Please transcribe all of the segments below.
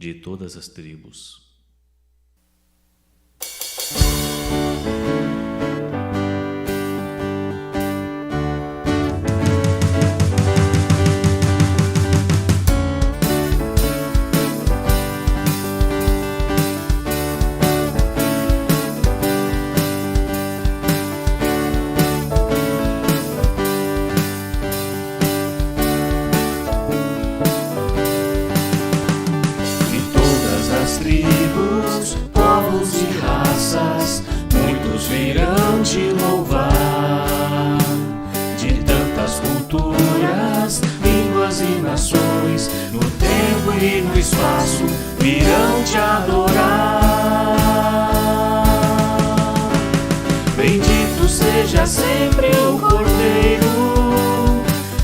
de todas as tribos. Tribos, povos e raças, muitos virão te louvar. De tantas culturas, línguas e nações, no tempo e no espaço, virão te adorar. Bendito seja sempre o Cordeiro,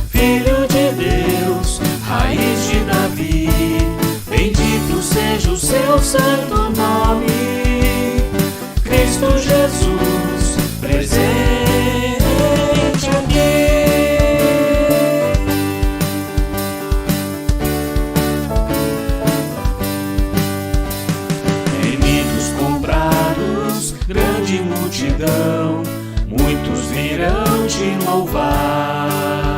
Filho de Deus, raiz de Davi. Bendito seja o seu santo nome, Cristo Jesus, presente aqui. Remidos comprados, grande multidão, muitos virão te louvar.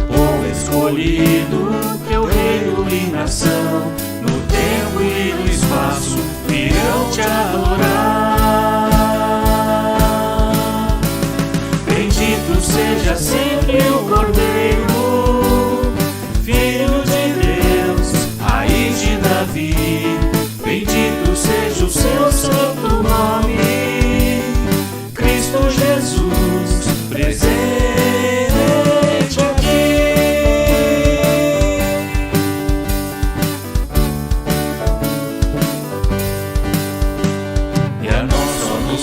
Povo escolhido, teu reino e nação, no tempo e no espaço, virão te adorar. Bendito seja sempre o Cordeiro, Filho de Deus, raiz de Davi. Bendito seja o seu santo nome, Cristo Jesus, presente aqui.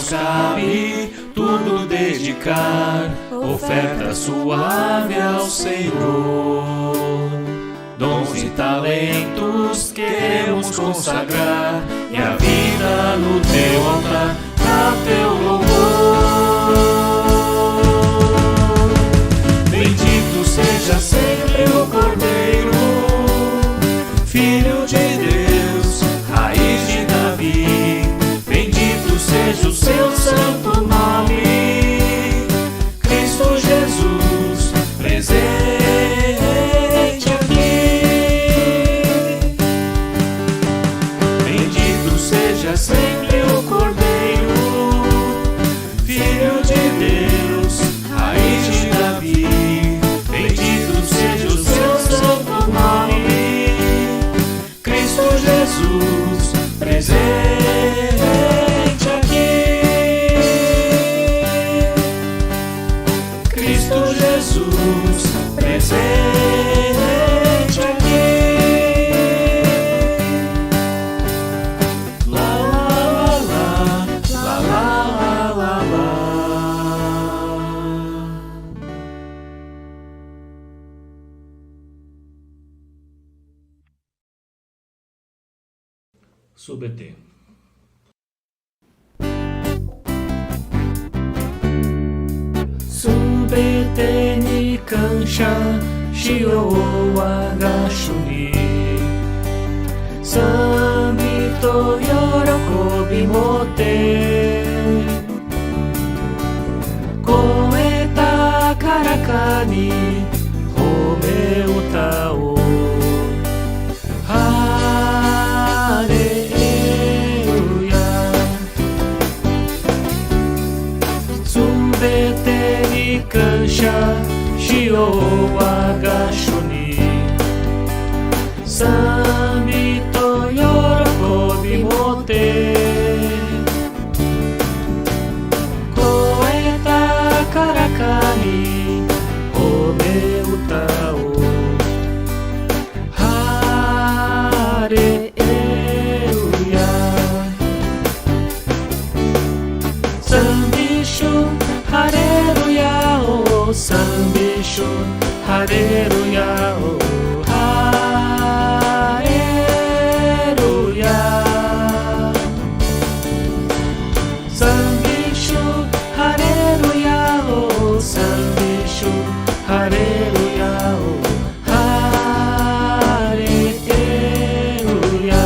Cabe tudo dedicar, oferta suave ao Senhor. Dons e talentos queremos consagrar, e a vida no teu altar, ao teu louvor. Bendito seja sempre o Cordeiro, Filho de Deus, raiz de Davi. Bendito seja o seu santo nome, Cristo Jesus, presente aqui. Bendito seja sempre o Cordeiro, Filho de Deus, raiz de Davi. Bendito seja o seu santo nome, Cristo Jesus, presente aqui. Cristo Jesus, presente aqui. La la la la la la la la. Subete. Subete ni kansha shio wagashu ni, Sami to yorokobi motte, Koeta karaka ni home uta o. Kansha shio wagashu ni, Sami to yorokobi motte, Koeta karaka ni home uta o. Hallelujah. Sambisho Hallelujah, oh, Sambisho, Hallelujah, oh, Hallelujah. Sambisho, Hallelujah, oh, Sambisho, Hallelujah, oh, Hallelujah.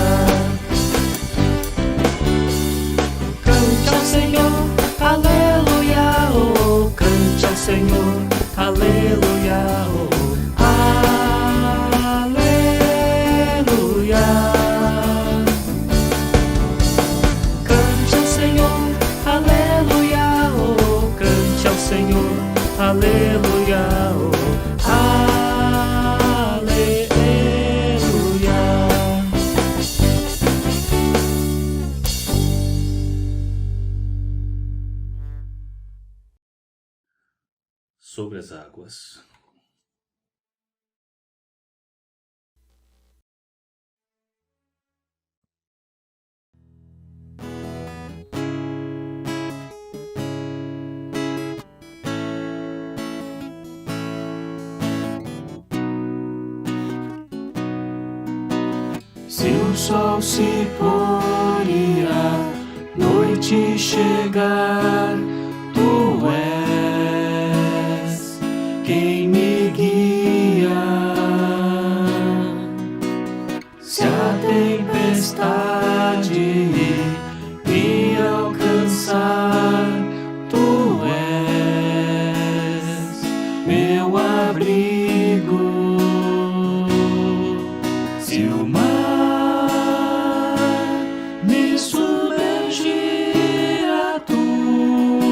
aleluia, oh, aleluia. Sobre as águas. Se o sol se pôr e a noite chegar, tu és quem me guia. Se a tempestade me alcançar, tu és meu abrigo. Se o mar me submergir, a tua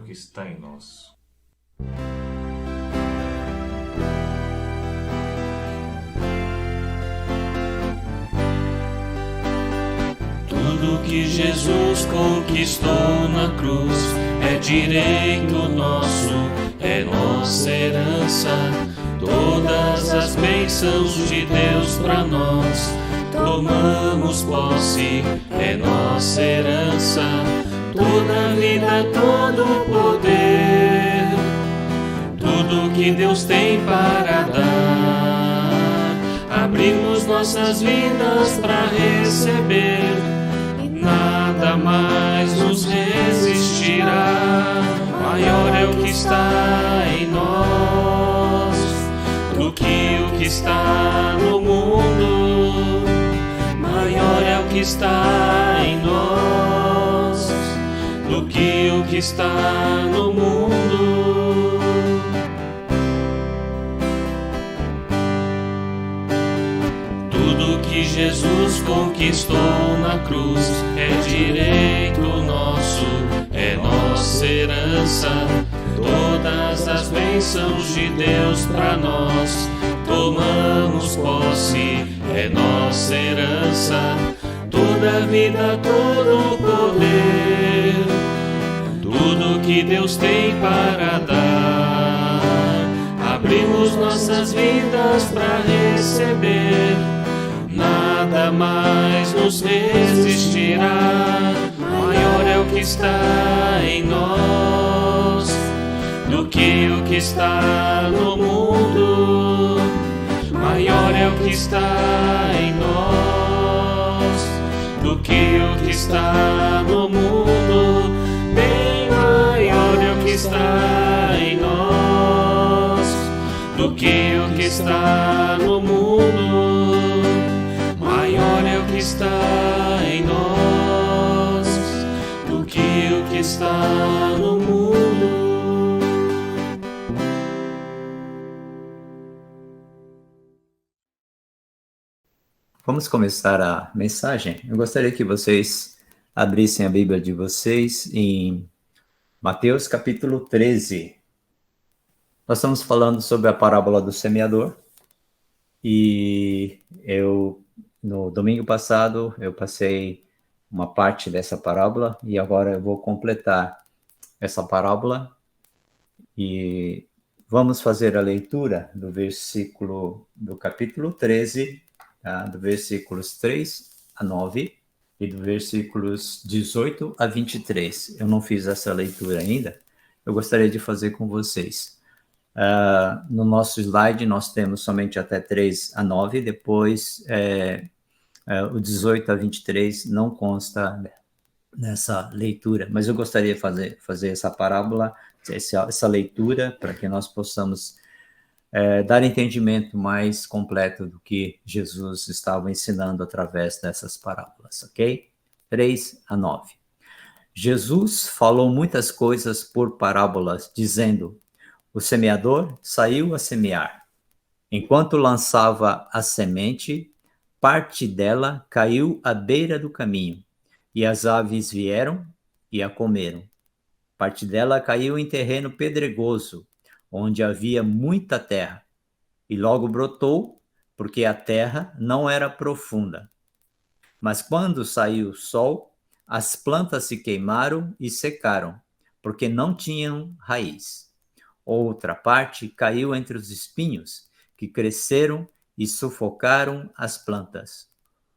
que está em nós. Tudo que Jesus conquistou na cruz é direito nosso, é nossa herança. Todas as bênçãos de Deus para nós, tomamos posse, é nossa herança. Toda a vida, todo o poder, tudo que Deus tem para dar, abrimos nossas vidas para receber. Nada mais nos resistirá. Maior é o que está em nós do que o que está no mundo. Maior é o que está em nós do que o que está no mundo. Tudo que Jesus conquistou na cruz é direito nosso, é nossa herança. Todas as bênçãos de Deus para nós, tomamos posse, é nossa herança. Toda a vida, todo o poder, tudo que Deus tem para dar, abrimos nossas vidas para receber. Nada mais nos resistirá. Maior é o que está em nós do que o que está no mundo. Maior é o que está em nós do que o que está no mundo. Bem maior é o que está em nós do que o que está no mundo. Maior é o que está em nós do que o que está no mundo. Vamos começar a mensagem. Eu gostaria que vocês abrissem a Bíblia de vocês em Mateus capítulo 13. Nós estamos falando sobre a parábola do semeador. E no domingo passado, eu passei uma parte dessa parábola e agora eu vou completar essa parábola. E vamos fazer a leitura do capítulo 13, tá? Do versículos 3 a 9 e do versículos 18 a 23. Eu não fiz essa leitura ainda, eu gostaria de fazer com vocês. No nosso slide nós temos somente até 3 a 9, depois o 18 a 23 não consta nessa leitura, mas eu gostaria de fazer essa parábola, essa leitura, para que nós possamos dar entendimento mais completo do que Jesus estava ensinando através dessas parábolas, ok? 3 a 9. Jesus falou muitas coisas por parábolas, dizendo: o semeador saiu a semear. Enquanto lançava a semente, parte dela caiu à beira do caminho, e as aves vieram e a comeram. Parte dela caiu em terreno pedregoso, onde havia muita terra, e logo brotou, porque a terra não era profunda. Mas quando saiu o sol, as plantas se queimaram e secaram, porque não tinham raiz. Outra parte caiu entre os espinhos, que cresceram e sufocaram as plantas.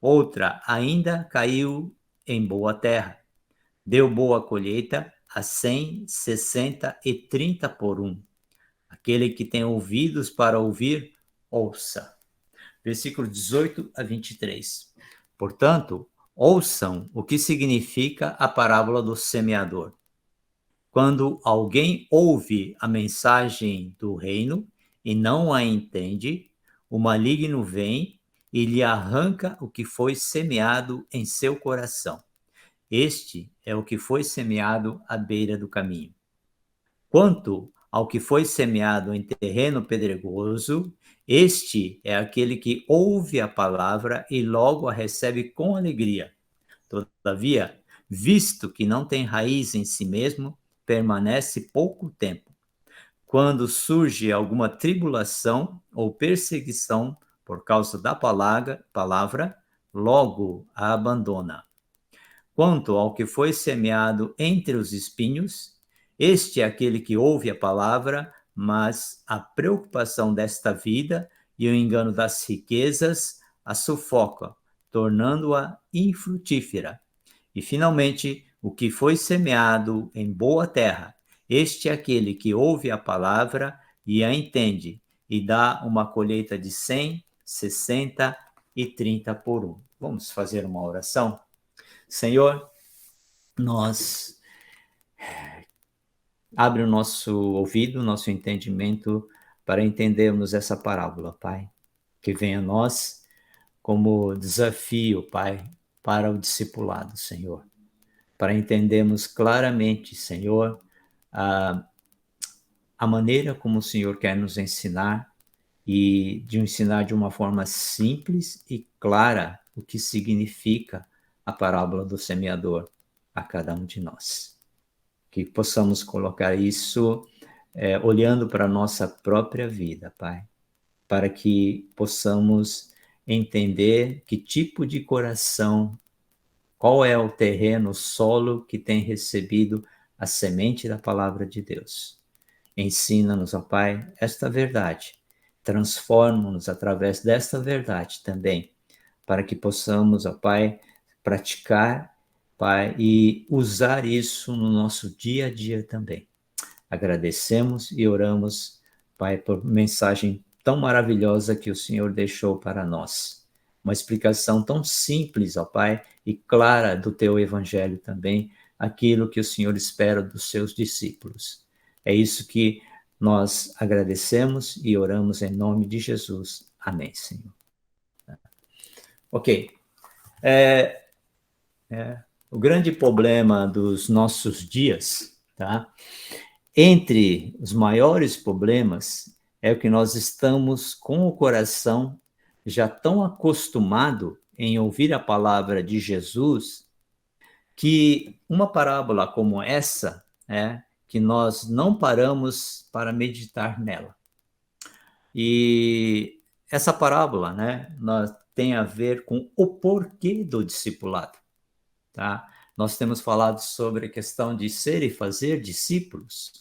Outra ainda caiu em boa terra. Deu boa colheita a 100, 60 e 30 por um. Aquele que tem ouvidos para ouvir, ouça. Versículo 18 a 23. Portanto, ouçam o que significa a parábola do semeador. Quando alguém ouve a mensagem do reino e não a entende, o maligno vem e lhe arranca o que foi semeado em seu coração. Este é o que foi semeado à beira do caminho. Quanto ao que foi semeado em terreno pedregoso, este é aquele que ouve a palavra e logo a recebe com alegria. Todavia, visto que não tem raiz em si mesmo, permanece pouco tempo. Quando surge alguma tribulação ou perseguição por causa da palavra, logo a abandona. Quanto ao que foi semeado entre os espinhos, este é aquele que ouve a palavra, mas a preocupação desta vida e o engano das riquezas a sufoca, tornando-a infrutífera. E, finalmente, o que foi semeado em boa terra, este é aquele que ouve a palavra e a entende, e dá uma colheita de 100, 60 e 30 por 1. Vamos fazer uma oração? Senhor, nós abre o nosso ouvido, o nosso entendimento para entendermos essa parábola, Pai. Que venha a nós como desafio, Pai, para o discipulado, Senhor. Para entendermos claramente, Senhor, a maneira como o Senhor quer nos ensinar e de ensinar de uma forma simples e clara o que significa a parábola do semeador a cada um de nós. Que possamos colocar isso olhando para a nossa própria vida, Pai, para que possamos entender que tipo de coração, qual é o terreno, o solo que tem recebido a semente da palavra de Deus. Ensina-nos, ó Pai, esta verdade. Transforma-nos através desta verdade também, para que possamos, ó Pai, praticar, Pai, e usar isso no nosso dia a dia também. Agradecemos e oramos, Pai, por mensagem tão maravilhosa que o Senhor deixou para nós. Uma explicação tão simples, ó Pai, e clara do teu evangelho também, aquilo que o Senhor espera dos seus discípulos. É isso que nós agradecemos e oramos em nome de Jesus. Amém, Senhor. Ok. O grande problema dos nossos dias, tá? Entre os maiores problemas é o que nós estamos com o coração já tão acostumado em ouvir a palavra de Jesus, que uma parábola como essa, que nós não paramos para meditar nela. E essa parábola, tem a ver com o porquê do discipulado, tá? Nós temos falado sobre a questão de ser e fazer discípulos,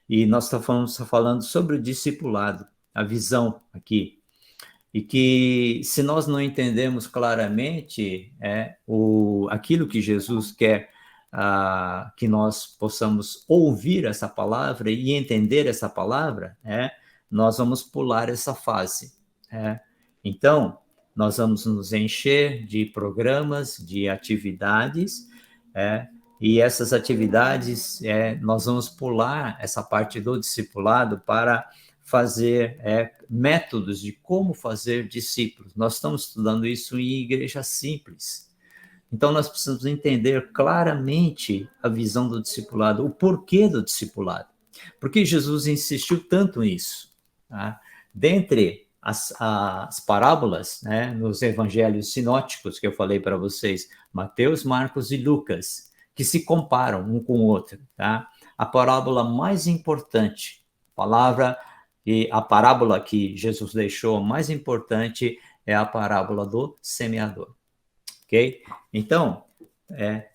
e nós estamos falando sobre o discipulado, a visão aqui. E que se nós não entendemos claramente aquilo que Jesus quer que nós possamos ouvir essa palavra e entender essa palavra, nós vamos pular essa fase. Então, nós vamos nos encher de programas, de atividades, e essas atividades, nós vamos pular essa parte do discipulado para fazer métodos de como fazer discípulos. Nós estamos estudando isso em igreja simples. Então, nós precisamos entender claramente a visão do discipulado, o porquê do discipulado. Por que Jesus insistiu tanto nisso? Tá? Dentre as parábolas, nos evangelhos sinóticos que eu falei para vocês, Mateus, Marcos e Lucas, que se comparam um com o outro, tá? A parábola mais importante, a parábola que Jesus deixou mais importante é a parábola do semeador, ok? Então,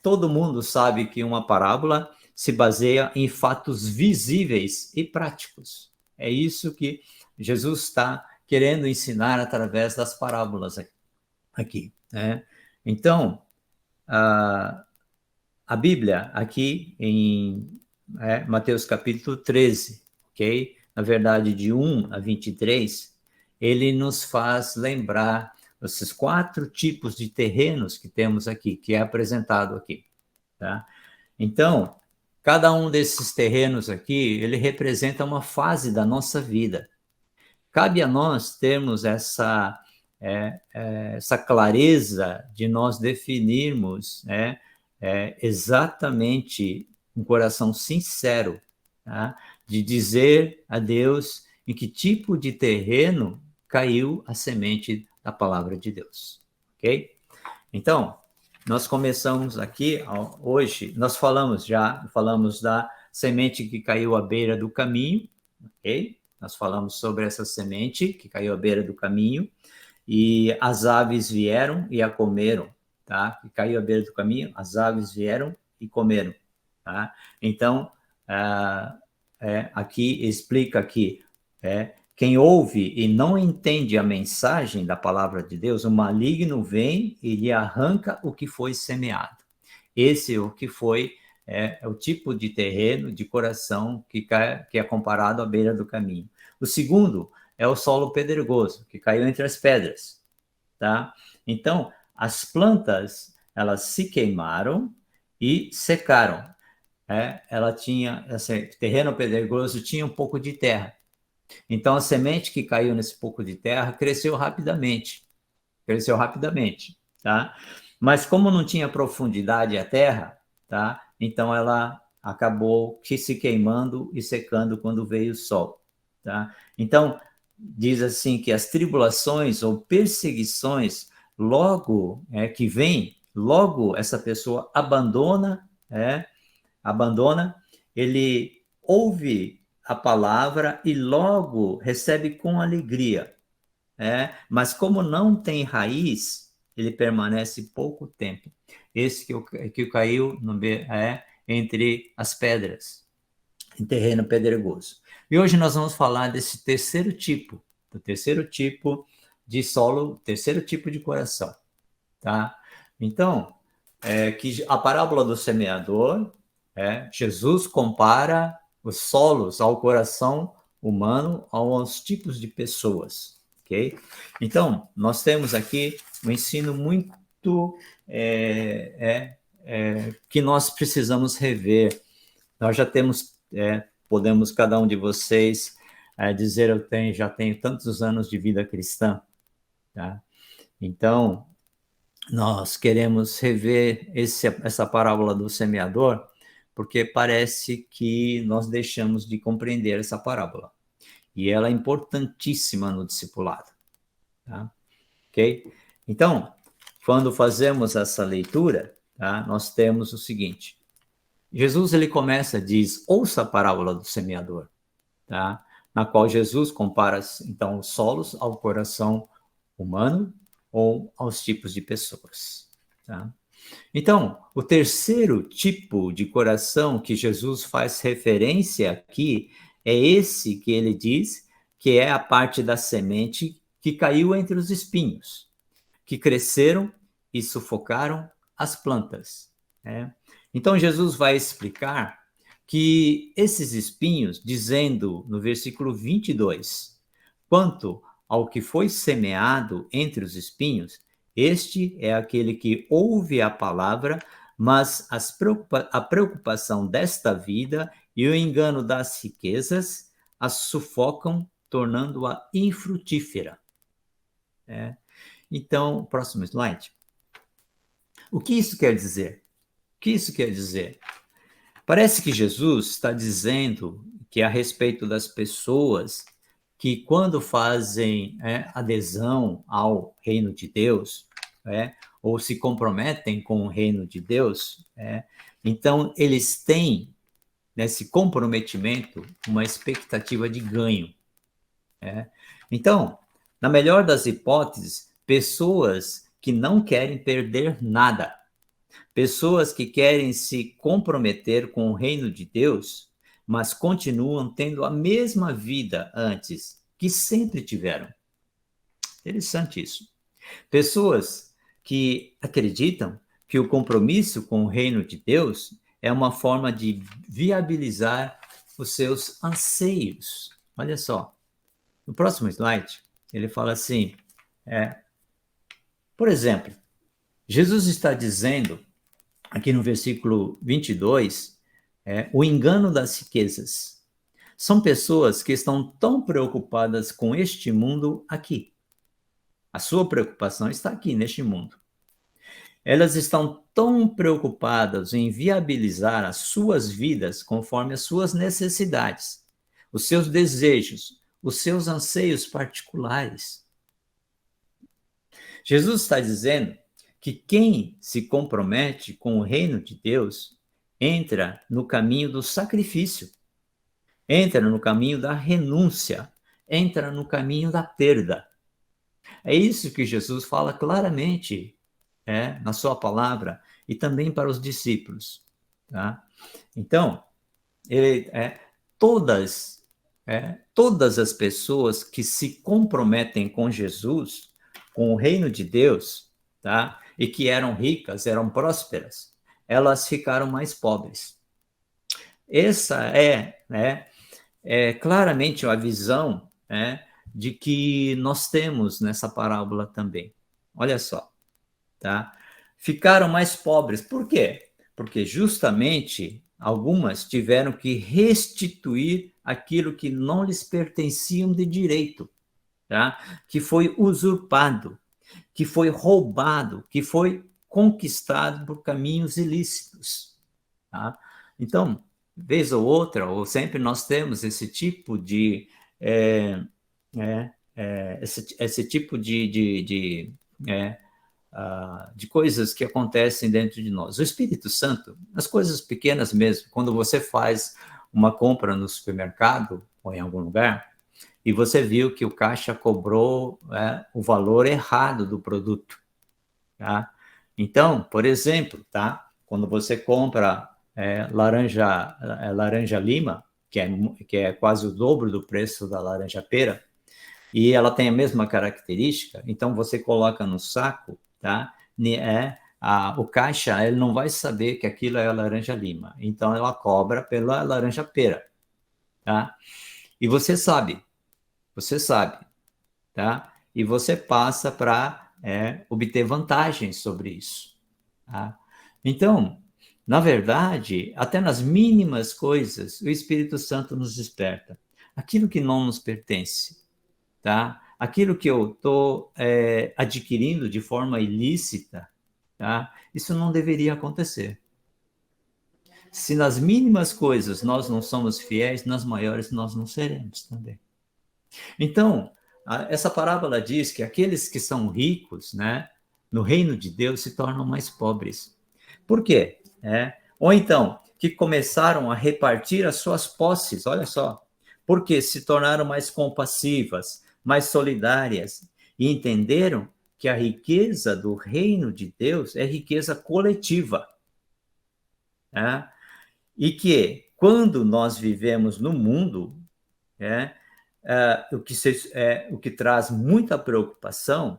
todo mundo sabe que uma parábola se baseia em fatos visíveis e práticos. É isso que Jesus está querendo ensinar através das parábolas aqui. Então, a Bíblia aqui em Mateus capítulo 13, ok? Na verdade, de 1 a 23, ele nos faz lembrar esses 4 tipos de terrenos que temos aqui, que é apresentado aqui, tá? Então, cada um desses terrenos aqui, ele representa uma fase da nossa vida. Cabe a nós termos essa clareza de nós definirmos exatamente um coração sincero, tá? De dizer a Deus em que tipo de terreno caiu a semente da palavra de Deus, ok? Então, nós começamos aqui hoje, nós falamos da semente que caiu à beira do caminho, ok? Nós falamos sobre essa semente que caiu à beira do caminho, e as aves vieram e a comeram, tá? Que caiu à beira do caminho, as aves vieram e comeram, tá? Então, aqui explica que quem ouve e não entende a mensagem da palavra de Deus, o maligno vem e lhe arranca o que foi semeado. Esse é o que foi, é o tipo de terreno, de coração que é comparado à beira do caminho. O segundo é o solo pedregoso, que caiu entre as pedras, tá? Então, as plantas, elas se queimaram e secaram. Ela tinha, esse terreno pedregoso tinha um pouco de terra. Então, a semente que caiu nesse pouco de terra cresceu rapidamente, tá? Mas como não tinha profundidade a terra, tá? Então ela acabou se queimando e secando quando veio o sol, tá? Então, diz assim que as tribulações ou perseguições logo que vem, logo essa pessoa abandona, ele ouve a palavra e logo recebe com alegria. Mas como não tem raiz, ele permanece pouco tempo. Esse que caiu entre as pedras, em terreno pedregoso. E hoje nós vamos falar desse terceiro tipo, do terceiro tipo de solo, terceiro tipo de coração, tá? Então, que a parábola do semeador, Jesus compara os solos ao coração humano, aos tipos de pessoas, ok? Então, nós temos aqui um ensino muito que nós precisamos rever. Nós já temos, podemos, cada um de vocês, dizer, já tenho tantos anos de vida cristã, tá? Então, nós queremos rever essa parábola do semeador, porque parece que nós deixamos de compreender essa parábola. E ela é importantíssima no discipulado. Tá? Ok? Então, quando fazemos essa leitura, tá, nós temos o seguinte. Jesus, ele começa, diz, ouça a parábola do semeador, tá? Na qual Jesus compara, então, os solos ao coração humano ou aos tipos de pessoas, tá? Então, o terceiro tipo de coração que Jesus faz referência aqui é esse que ele diz que é a parte da semente que caiu entre os espinhos, que cresceram e sufocaram as plantas. Então, Jesus vai explicar que esses espinhos, dizendo no versículo 22, quanto ao que foi semeado entre os espinhos, este é aquele que ouve a palavra, mas a preocupação desta vida e o engano das riquezas a sufocam, tornando-a infrutífera. Então, próximo slide. O que isso quer dizer? O que isso quer dizer? Parece que Jesus está dizendo que a respeito das pessoas que quando fazem adesão ao reino de Deus, ou se comprometem com o reino de Deus, então eles têm nesse comprometimento uma expectativa de ganho. Então, na melhor das hipóteses, pessoas que não querem perder nada, pessoas que querem se comprometer com o reino de Deus, mas continuam tendo a mesma vida antes, que sempre tiveram. Interessante isso. Pessoas que acreditam que o compromisso com o reino de Deus é uma forma de viabilizar os seus anseios. Olha só, no próximo slide, ele fala assim, por exemplo, Jesus está dizendo, aqui no versículo 22, o engano das riquezas. São pessoas que estão tão preocupadas com este mundo aqui. A sua preocupação está aqui, neste mundo. Elas estão tão preocupadas em viabilizar as suas vidas conforme as suas necessidades, os seus desejos, os seus anseios particulares. Jesus está dizendo que quem se compromete com o reino de Deus entra no caminho do sacrifício, entra no caminho da renúncia, entra no caminho da perda. É isso que Jesus fala claramente na sua palavra e também para os discípulos. Tá? Então, todas as pessoas que se comprometem com Jesus, com o reino de Deus, tá? E que eram ricas, eram prósperas, elas ficaram mais pobres. Essa é claramente a visão de que nós temos nessa parábola também. Olha só, tá? Ficaram mais pobres. Por quê? Porque justamente algumas tiveram que restituir aquilo que não lhes pertenciam de direito, tá? Que foi usurpado, que foi roubado, que foi conquistado por caminhos ilícitos. Tá? Então, vez ou outra, ou sempre nós temos esse tipo de esse tipo de coisas que acontecem dentro de nós. O Espírito Santo, as coisas pequenas mesmo, quando você faz uma compra no supermercado ou em algum lugar, e você viu que o caixa cobrou o valor errado do produto. Tá? Então, por exemplo, tá? Quando você compra laranja lima, que é quase o dobro do preço da laranja pera, e ela tem a mesma característica, então você coloca no saco, tá? O caixa ele não vai saber que aquilo é a laranja lima, então ela cobra pela laranja pera, tá? E você sabe, tá? E você passa para obter vantagens sobre isso, tá? Então, na verdade, até nas mínimas coisas, o Espírito Santo nos desperta. Aquilo que não nos pertence, tá? Aquilo que eu estou adquirindo de forma ilícita, tá? Isso não deveria acontecer. Se nas mínimas coisas nós não somos fiéis, nas maiores nós não seremos também. Então, essa parábola diz que aqueles que são ricos, né, no reino de Deus se tornam mais pobres. Por quê? Ou então, que começaram a repartir as suas posses, olha só, porque se tornaram mais compassivas, mais solidárias, e entenderam que a riqueza do reino de Deus é riqueza coletiva. E que, quando nós vivemos no mundo, o que traz muita preocupação,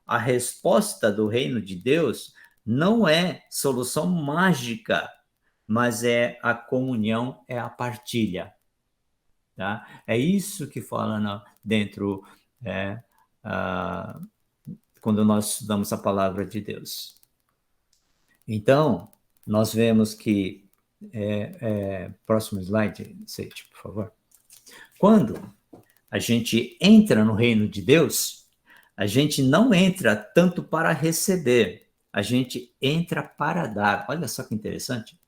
a resposta do reino de Deus não é solução mágica, mas é a comunhão, é a partilha. Tá? É isso que fala dentro, quando nós estudamos a palavra de Deus. Então, nós vemos que, próximo slide, Seite, por favor. Quando a gente entra no reino de Deus, a gente não entra tanto para receber, a gente entra para dar. Olha só que interessante.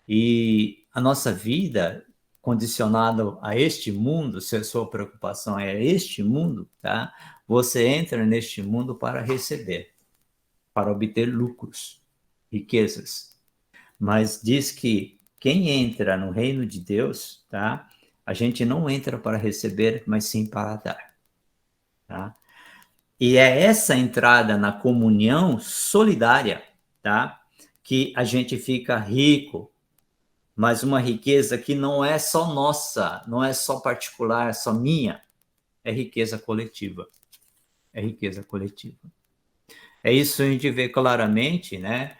E a nossa vida, condicionada a este mundo, se a sua preocupação é este mundo, tá? Você entra neste mundo para receber, para obter lucros, riquezas. Mas diz que quem entra no reino de Deus, tá? A gente não entra para receber, mas sim para dar. Tá? E é essa entrada na comunhão solidária, tá? Que a gente fica rico, mas uma riqueza que não é só nossa, não é só particular, é só minha, é riqueza coletiva. É riqueza coletiva. É isso que a gente vê claramente, né?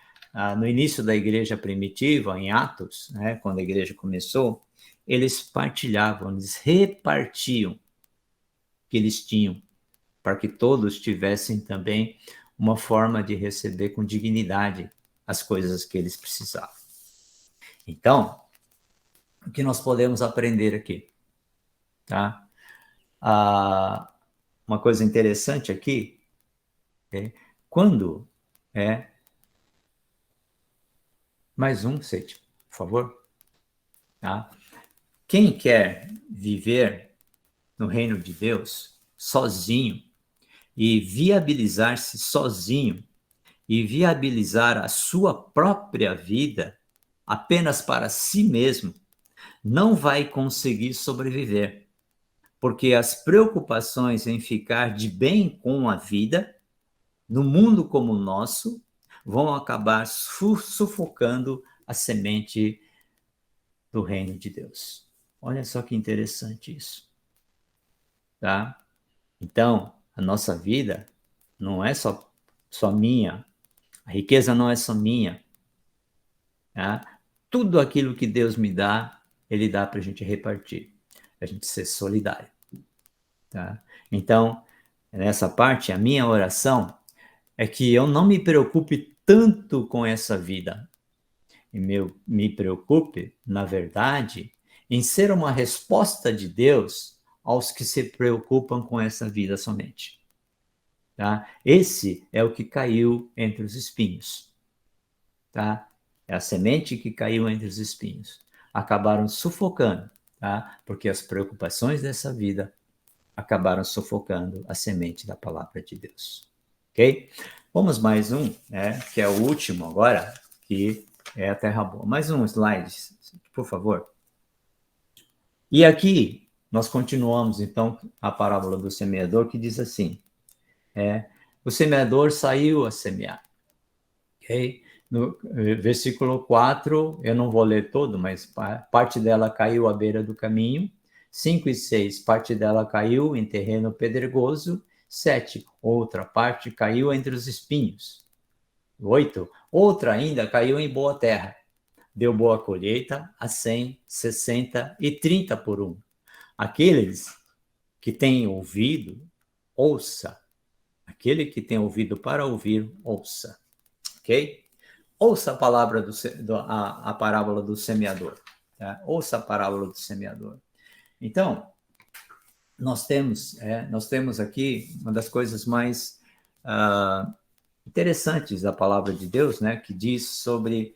No início da igreja primitiva, em Atos, né? Quando a igreja começou, eles partilhavam, eles repartiam o que eles tinham, para que todos tivessem também uma forma de receber com dignidade as coisas que eles precisavam. Então, o que nós podemos aprender aqui? Tá? Uma coisa interessante aqui quando mais um, Sete, por favor. Tá? Quem quer viver no reino de Deus sozinho e viabilizar-se sozinho, e viabilizar a sua própria vida apenas para si mesmo, não vai conseguir sobreviver, porque as preocupações em ficar de bem com a vida, no mundo como o nosso, vão acabar sufocando a semente do reino de Deus. Olha só que interessante isso. Tá? Então, a nossa vida não é só minha, a riqueza não é só minha. Tá? Tudo aquilo que Deus me dá, Ele dá para a gente repartir, para a gente ser solidário. Tá? Então, nessa parte, a minha oração é que eu não me preocupe tanto com essa vida. E me preocupe, na verdade, em ser uma resposta de Deus aos que se preocupam com essa vida somente. Tá? Esse é o que caiu entre os espinhos. Tá? É a semente que caiu entre os espinhos. Acabaram sufocando, tá? Porque as preocupações dessa vida acabaram sufocando a semente da palavra de Deus. Ok? Vamos mais um, né, que é o último agora, que é a terra boa. Mais um slide, por favor. E aqui nós continuamos, então, a parábola do semeador, que diz assim, o semeador saiu a semear. Ok? No versículo 4, eu não vou ler todo, mas parte dela caiu à beira do caminho. 5 e 6, parte dela caiu em terreno pedregoso. 7, outra parte caiu entre os espinhos. 8, outra ainda caiu em boa terra. Deu boa colheita a 100, 60 e 30 por um. Aqueles que têm ouvido, ouça. Aquele que tem ouvido para ouvir, ouça. Ok? Ouça a palavra a parábola do semeador. Tá? Ouça a parábola do semeador. Então, nós temos aqui uma das coisas mais interessantes da palavra de Deus, né, que diz sobre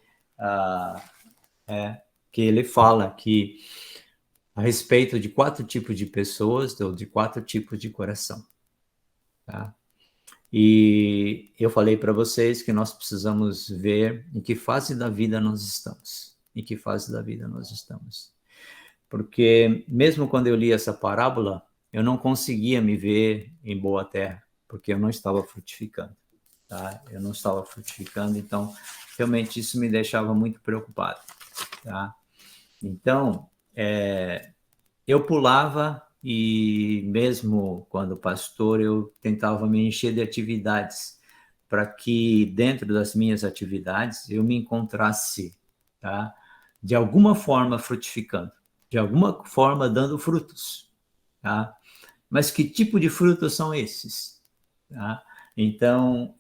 que ele fala que a respeito de 4 tipos de pessoas ou de 4 tipos de coração. Tá? E eu falei para vocês que nós precisamos ver em que fase da vida nós estamos. Em que fase da vida nós estamos. Porque mesmo quando eu li essa parábola, eu não conseguia me ver em boa terra, porque eu não estava frutificando. Tá? Eu não estava frutificando, então realmente isso me deixava muito preocupado. Tá? Então, eu pulava e mesmo quando pastor, eu tentava me encher de atividades para que dentro das minhas atividades eu me encontrasse, tá? De alguma forma frutificando, de alguma forma dando frutos. Tá? Mas que tipo de frutos são esses? Tá? Então,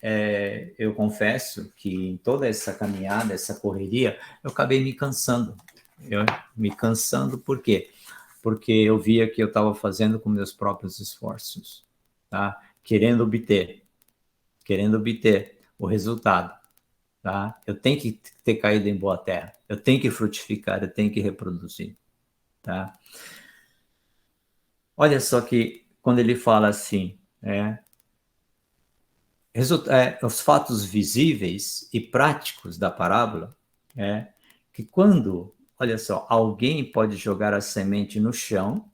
eu confesso que em toda essa caminhada, essa correria, eu acabei me cansando. Por quê? Porque eu via que eu estava fazendo com meus próprios esforços, tá? Querendo obter o resultado. Tá? Eu tenho que ter caído em boa terra, eu tenho que frutificar, eu tenho que reproduzir. Tá? Olha só que quando ele fala assim, os fatos visíveis e práticos da parábola, que quando, olha só, alguém pode jogar a semente no chão,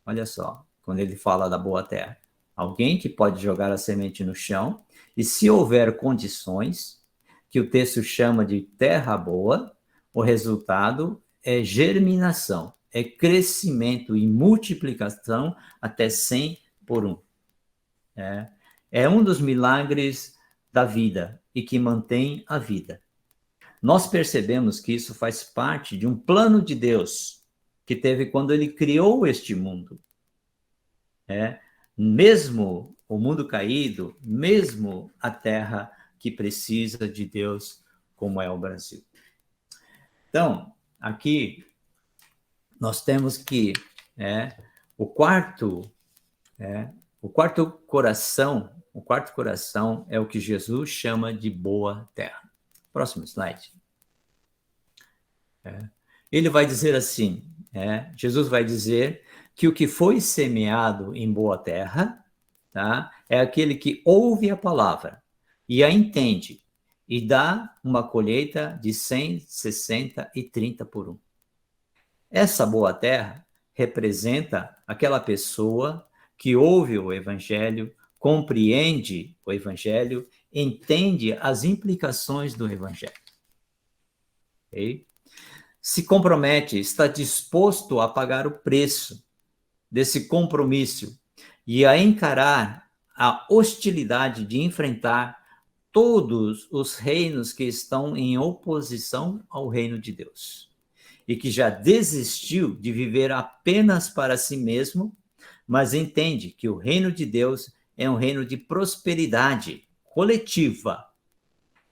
olha só, quando ele fala da boa terra, alguém que pode jogar a semente no chão, e se houver condições, que o texto chama de terra boa, o resultado é germinação, é crescimento e multiplicação até 100 por 1. É um dos milagres da vida e que mantém a vida. Nós percebemos que isso faz parte de um plano de Deus que teve quando ele criou este mundo. Mesmo o mundo caído, mesmo a terra que precisa de Deus, como é o Brasil. Então, aqui nós temos que o quarto coração é o que Jesus chama de boa terra. Próximo slide. Ele vai dizer assim, Jesus vai dizer que o que foi semeado em boa terra, tá, é aquele que ouve a palavra e a entende e dá uma colheita de 100, 60 e 30 por um. Essa boa terra representa aquela pessoa que ouve o evangelho, compreende o evangelho, entende as implicações do evangelho. Okay? Se compromete, está disposto a pagar o preço desse compromisso e a encarar a hostilidade de enfrentar todos os reinos que estão em oposição ao reino de Deus e que já desistiu de viver apenas para si mesmo, mas entende que o reino de Deus é um reino de prosperidade coletiva,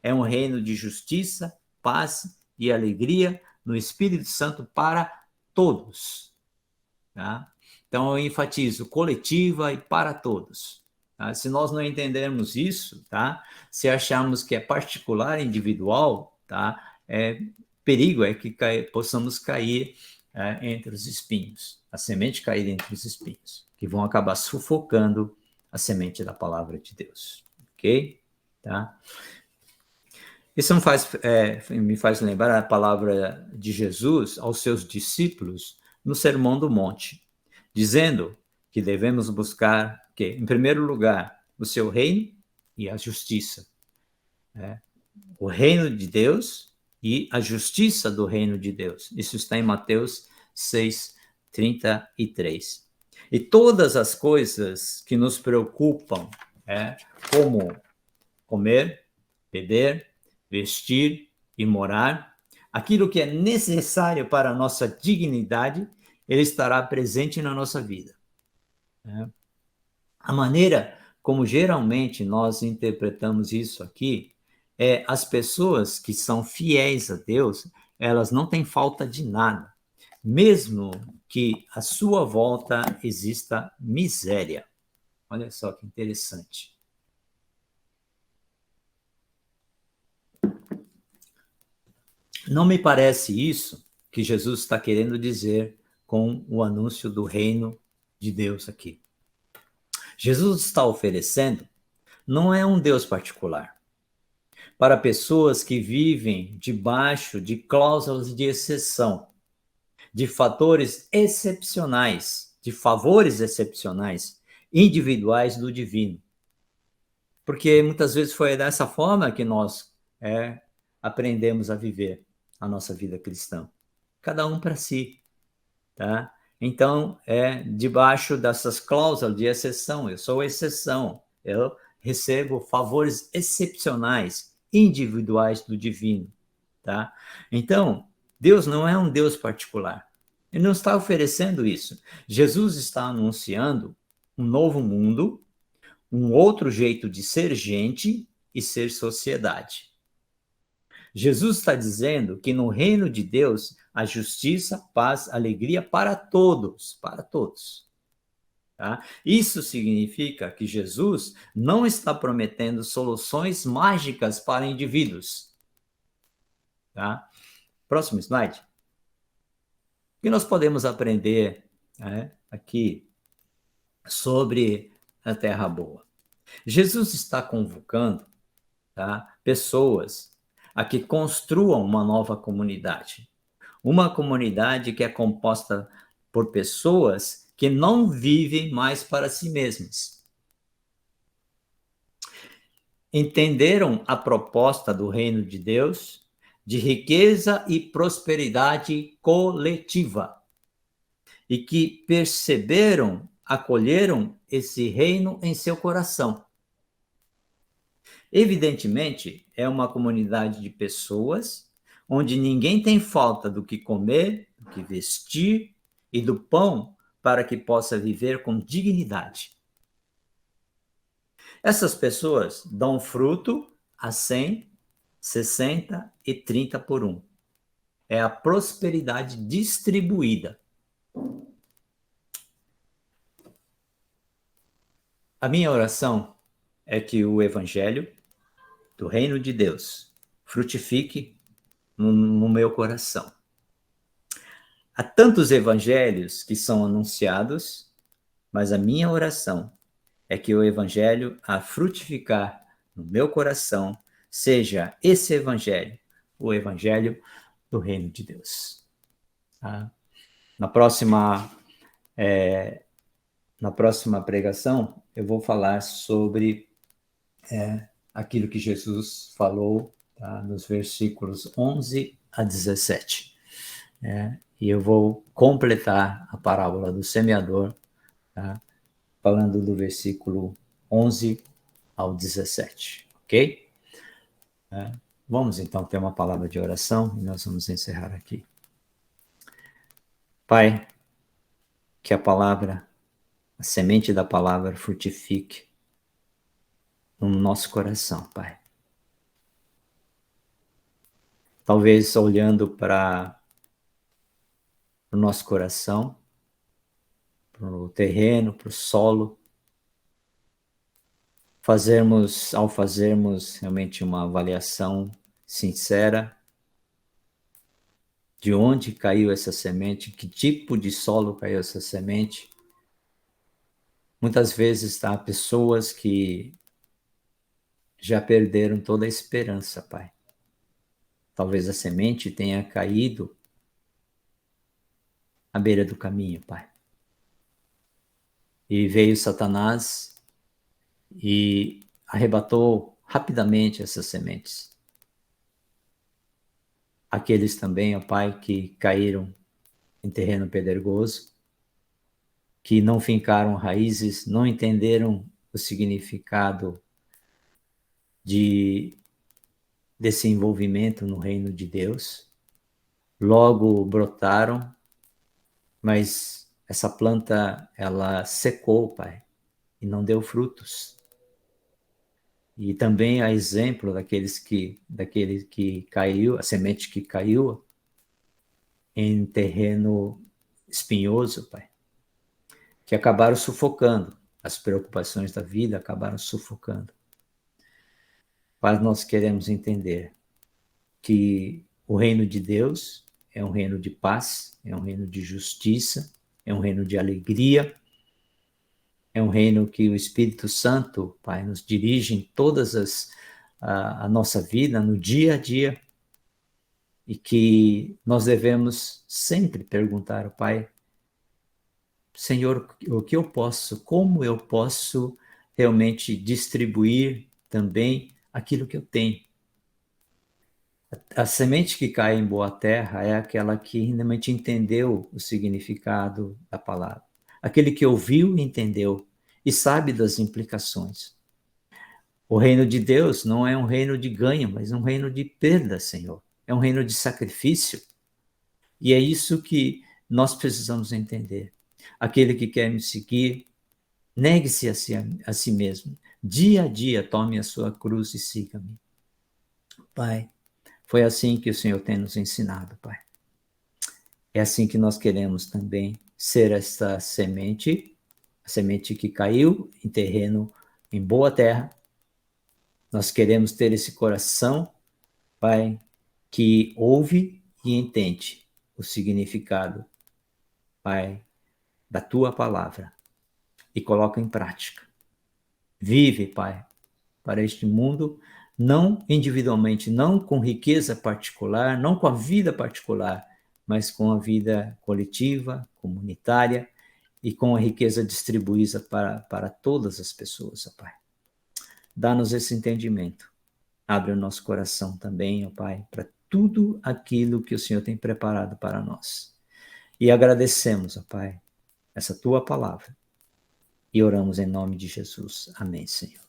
é um reino de justiça, paz e alegria no Espírito Santo para todos. Tá? Então, eu enfatizo coletiva e para todos. Tá? Se nós não entendermos isso, tá? Se acharmos que é particular, individual, tá? Perigo é que possamos cair entre os espinhos, a semente cair entre os espinhos, que vão acabar sufocando a semente da palavra de Deus. Ok? Tá? Isso me faz lembrar a palavra de Jesus aos seus discípulos no Sermão do Monte, dizendo que devemos buscar, em primeiro lugar, o seu reino e a justiça. O reino de Deus e a justiça do reino de Deus. Isso está em Mateus 6:33. E todas as coisas que nos preocupam, como comer, beber, vestir e morar, aquilo que é necessário para a nossa dignidade, ele estará presente na nossa vida. A maneira como geralmente nós interpretamos isso aqui as pessoas que são fiéis a Deus, elas não têm falta de nada, mesmo que à sua volta exista miséria. Olha só que interessante. Não me parece isso que Jesus está querendo dizer com o anúncio do reino de Deus aqui. Jesus está oferecendo não é um Deus particular para pessoas que vivem debaixo de cláusulas de exceção, de fatores excepcionais, de favores excepcionais, individuais do divino. Porque muitas vezes foi dessa forma que nós aprendemos a viver a nossa vida cristã. Cada um para si, tá? Então, debaixo dessas cláusulas de exceção, eu sou exceção, eu recebo favores excepcionais, individuais do divino, tá? Então, Deus não é um Deus particular. Ele não está oferecendo isso. Jesus está anunciando um novo mundo, um outro jeito de ser gente e ser sociedade. Jesus está dizendo que no reino de Deus há justiça, paz, alegria para todos, para todos. Tá? Isso significa que Jesus não está prometendo soluções mágicas para indivíduos. Tá? Próximo slide. O que nós podemos aprender aqui sobre a terra boa? Jesus está convocando, tá, pessoas a que construam uma nova comunidade. Uma comunidade que é composta por pessoas que não vivem mais para si mesmas. Entenderam a proposta do reino de Deus de riqueza e prosperidade coletiva e que perceberam, acolheram esse reino em seu coração. Evidentemente, é uma comunidade de pessoas onde ninguém tem falta do que comer, do que vestir e do pão para que possa viver com dignidade. Essas pessoas dão fruto a 100, 60 e 30 por um. É a prosperidade distribuída. A minha oração é que o evangelho do reino de Deus frutifique no meu coração. Há tantos evangelhos que são anunciados, mas a minha oração é que o evangelho, a frutificar no meu coração, seja esse evangelho, o evangelho do reino de Deus. Tá? Na próxima pregação, eu vou falar sobre aquilo que Jesus falou, tá? Nos versículos 11 a 17. E eu vou completar a parábola do semeador, tá? Falando do versículo 11 ao 17, ok? Vamos então ter uma palavra de oração e nós vamos encerrar aqui. Pai, que a palavra, a semente da palavra frutifique no nosso coração, Pai. Talvez olhando para o nosso coração, para o terreno, para o solo, ao fazermos realmente uma avaliação sincera de onde caiu essa semente, que tipo de solo caiu essa semente. Muitas vezes há pessoas que já perderam toda a esperança, Pai. Talvez a semente tenha caído à beira do caminho, Pai. E veio Satanás e arrebatou rapidamente essas sementes. Aqueles também, ó Pai, que caíram em terreno pedregoso, que não fincaram raízes, não entenderam o significado desse envolvimento no reino de Deus, logo brotaram, mas essa planta, ela secou, Pai, e não deu frutos. E também há exemplo daquele que caiu, a semente que caiu em terreno espinhoso, Pai, que acabaram sufocando, as preocupações da vida acabaram sufocando. Mas nós queremos entender que o reino de Deus é um reino de paz, é um reino de justiça, é um reino de alegria, é um reino que o Espírito Santo, Pai, nos dirige em todas a nossa vida, no dia a dia, e que nós devemos sempre perguntar ao Pai: Senhor, o que eu posso, como eu posso realmente distribuir também aquilo que eu tenho? A semente que cai em boa terra é aquela que realmente entendeu o significado da palavra. Aquele que ouviu e entendeu e sabe das implicações. O reino de Deus não é um reino de ganho, mas um reino de perda, Senhor. É um reino de sacrifício. E é isso que nós precisamos entender. Aquele que quer me seguir, negue-se a si mesmo. Dia a dia, tome a sua cruz e siga-me. Pai, foi assim que o Senhor tem nos ensinado, Pai. É assim que nós queremos também ser esta semente, a semente que caiu em terreno em boa terra. Nós queremos ter esse coração, Pai, que ouve e entende o significado, Pai, da Tua palavra e coloca em prática. Vive, Pai, para este mundo, não individualmente, não com riqueza particular, não com a vida particular, mas com a vida coletiva, comunitária e com a riqueza distribuída para todas as pessoas, ó Pai. Dá-nos esse entendimento. Abre o nosso coração também, ó Pai, para tudo aquilo que o Senhor tem preparado para nós. E agradecemos, ó Pai, essa Tua palavra. E oramos em nome de Jesus. Amém, Senhor.